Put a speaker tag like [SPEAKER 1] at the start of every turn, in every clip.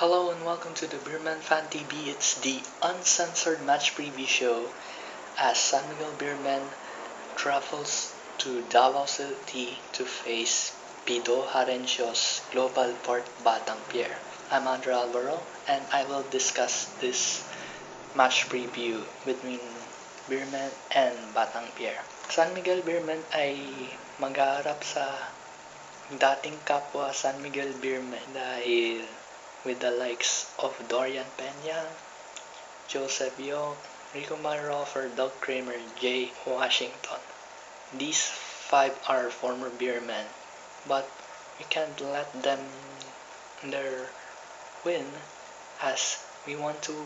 [SPEAKER 1] Hello and welcome to the Beerman Fan TV. It's the uncensored match preview show as San Miguel Beerman travels to Davao City to face Pido Harencios Global Port Batang Pier. I'm Andrea Alvaro and I will discuss this match preview between Beerman and Batang Pier. San Miguel Beerman ay mag-aarap sa dating kapwa San Miguel Beerman dahil with the likes of Dorian Peña, Joseph Yo, Rico Marofer, Doug Kramer, Jay Washington. These five are former beermen, but we can't let them their win as we want to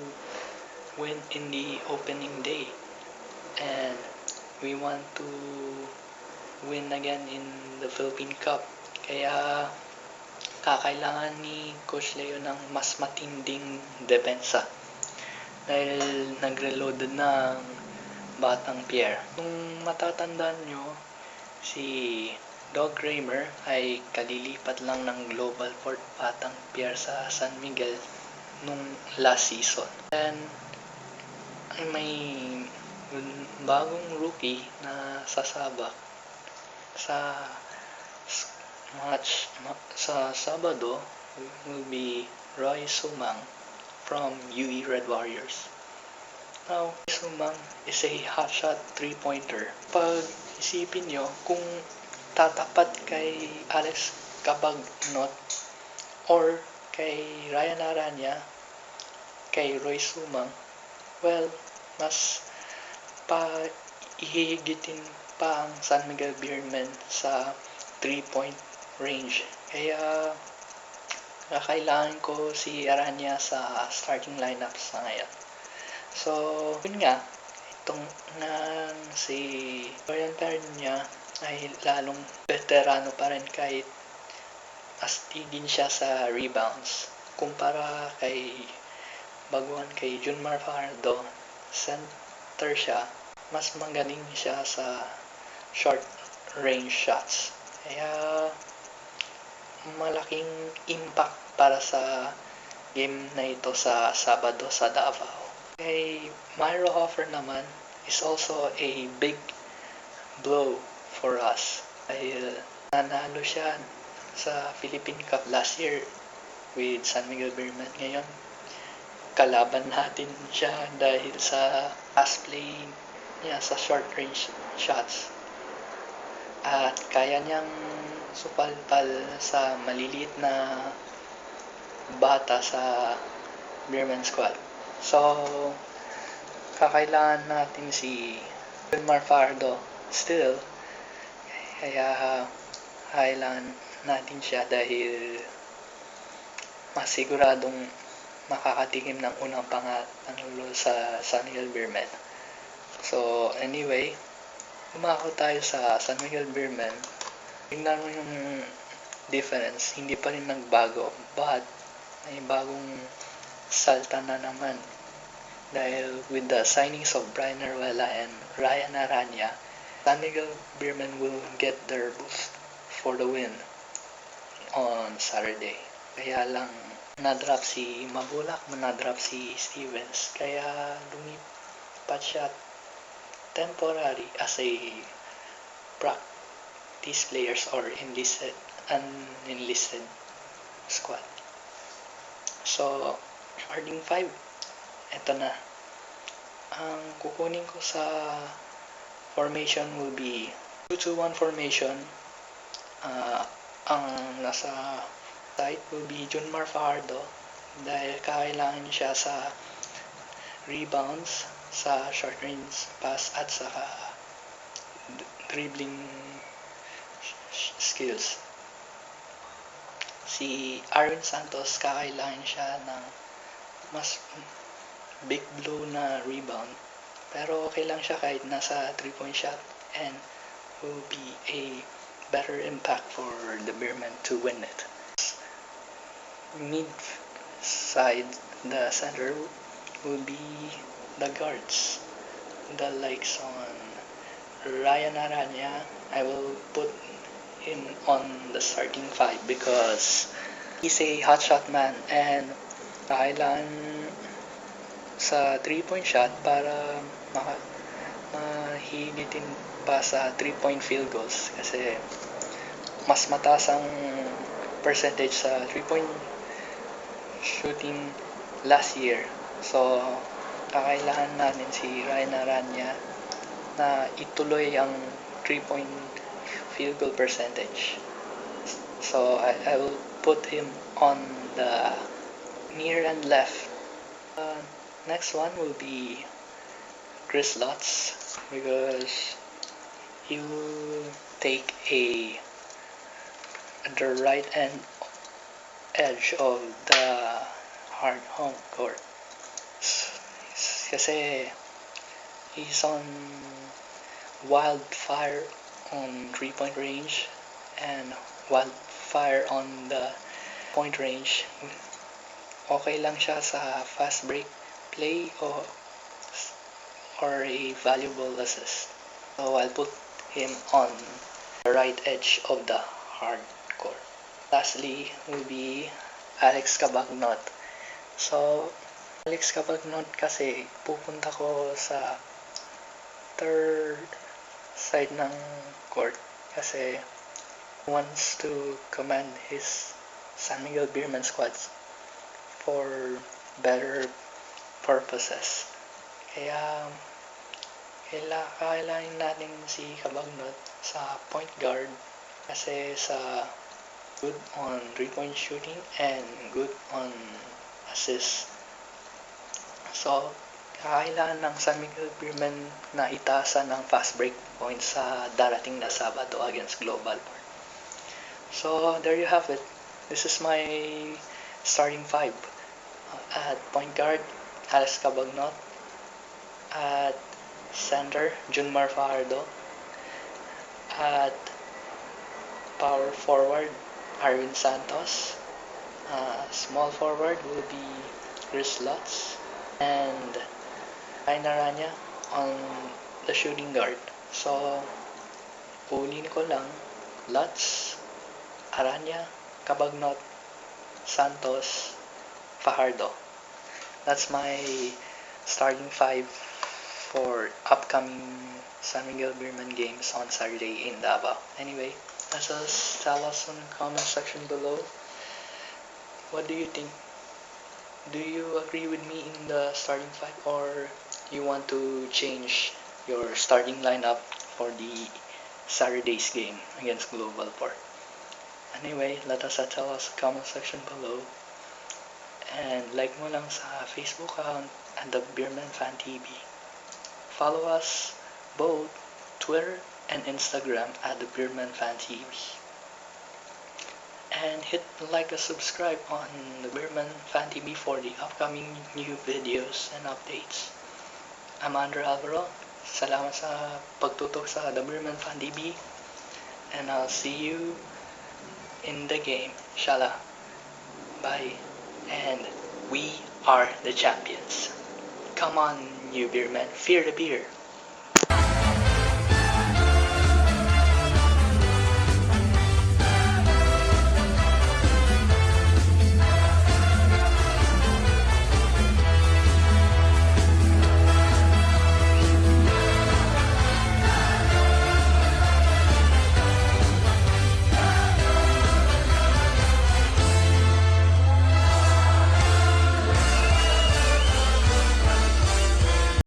[SPEAKER 1] win in the opening day and we want to win again in the Philippine Cup. Kaya kakailangan ni Coach Leo ng mas matinding depensa dahil nag-reloaded ng Batang Pier. Kung matatandaan nyo, si Doug Kramer ay kalilipat lang ng Global Port Batang Pier sa San Miguel nung last season. And may bagong rookie na sasabak sa match sa Sabado will be Roy Sumang from UE Red Warriors. Now, Sumang is a hotshot 3-pointer. Pag isipin nyo, kung tatapat kay Alex Cabagnot or kay Ryan Aranya, kay Roy Sumang, well, mas ihihigitin pa ang San Miguel Beermen sa 3-point range. Kaya kailangan ko si Aranya sa starting lineup sa ngayon. So, yun nga, itong si Dorian Peña ay lalong veterano pa rin kahit astigin siya sa rebounds. Kumpara kay baguhan kay Junmar Fajardo, center siya, mas magaling siya sa short range shots. Kaya malaking impact para sa game na ito sa Sabado sa Davao. Kay Myro Hofer naman is also a big blow for us dahil nanalo siya sa Philippine Cup last year with San Miguel Beerman. Ngayon, kalaban natin siya dahil sa pass play niya sa short range shots. At kaya niyang supalpal sa maliliit na bata sa Beerman squad. So, kakailangan natin si Wilmar Fardo still. Kaya kailangan natin siya dahil masiguradong makakatikim ng unang panalo sa San Miguel Beerman. So, anyway, umako tayo sa San Miguel Beerman. Tingnan mo yung difference, hindi pa rin nagbago, but may bagong salta na naman. Dahil with the signings of Brian Aruela and Ryan Aranya, San Miguel Beerman will get their boost for the win on Saturday. Kaya lang, na-drop si Mabulak, na-drop si Stevens, kaya lumipat siya temporary as a practice players or unenlisted squad. So, starting 5, eto na. Ang kukunin ko sa formation will be 2-2-1 formation. Ang nasa side will be Junmar Fajardo dahil kailangan siya sa rebounds, sa short range pass at sa dribbling skills. Si Arvin Santos kakailangan siya ng mas big blow na rebound, pero okay lang siya kahit nasa 3-point shot and will be a better impact for the Beermen to win it. Mid side, the center will be the guards, the likes on Ryan Aranya. I will put him on the starting 5 because he's a hotshot man and Kailangan sa 3-point shot para mahilitin pa sa 3-point field goals kasi mas mataas ang percentage sa 3-point shooting last year. So, kakailangan natin si Ryan Aranya na ituloy ang 3-point field goal percentage. So, I will put him on the near and left. Next one will be Chris Lutz because he will take the right edge of the hard home court. Kasi he's on wildfire on 3-point range and wildfire on the point range. Okay lang siya sa fast break play or a valuable assist. So I'll put him on the right edge of the hard court. Lastly will be Alex Cabagnot. So Alex Cabagnot kasi pupunta ko sa third side ng court kasi wants to command his San Miguel Beerman squads for better purposes. Kaya kailangan natin si Cabagnot sa point guard kasi sa good on 3-point shooting and good on assist. So, kailangan ng San Miguel Beerman na itaasan ng fast break points sa darating na Sabado against Global Port. So, there you have it. This is my starting five. At point guard, Alex Cabagnot. At center, Junmar Fajardo. At power forward, Arvin Santos. Small forward will be Chris Lutz. And Ryan Aranya on the shooting guard. So, ulitin ko lang, Lutz, Aranya, Cabagnot, Santos, Fajardo. That's my starting five for upcoming San Miguel Beerman games on Saturday in Davao. Anyway, tell us in the comment section below. What do you think? Do you agree with me in the starting five or you want to change your starting lineup for the Saturday's game against Global Port? Anyway, let us tell us in the comment section below. And like mo lang sa Facebook account at the Beerman Fan TV. Follow us both Twitter and Instagram at the Beerman Fan TV. And hit like and subscribe on the Beerman Fan TV for the upcoming new videos and updates. I'm Andrew Alvaro. Salamat sa pagtutok sa the Beerman Fan TV. And I'll see you in the game. Inshallah. Bye. And we are the champions. Come on, you beermen, fear the beer.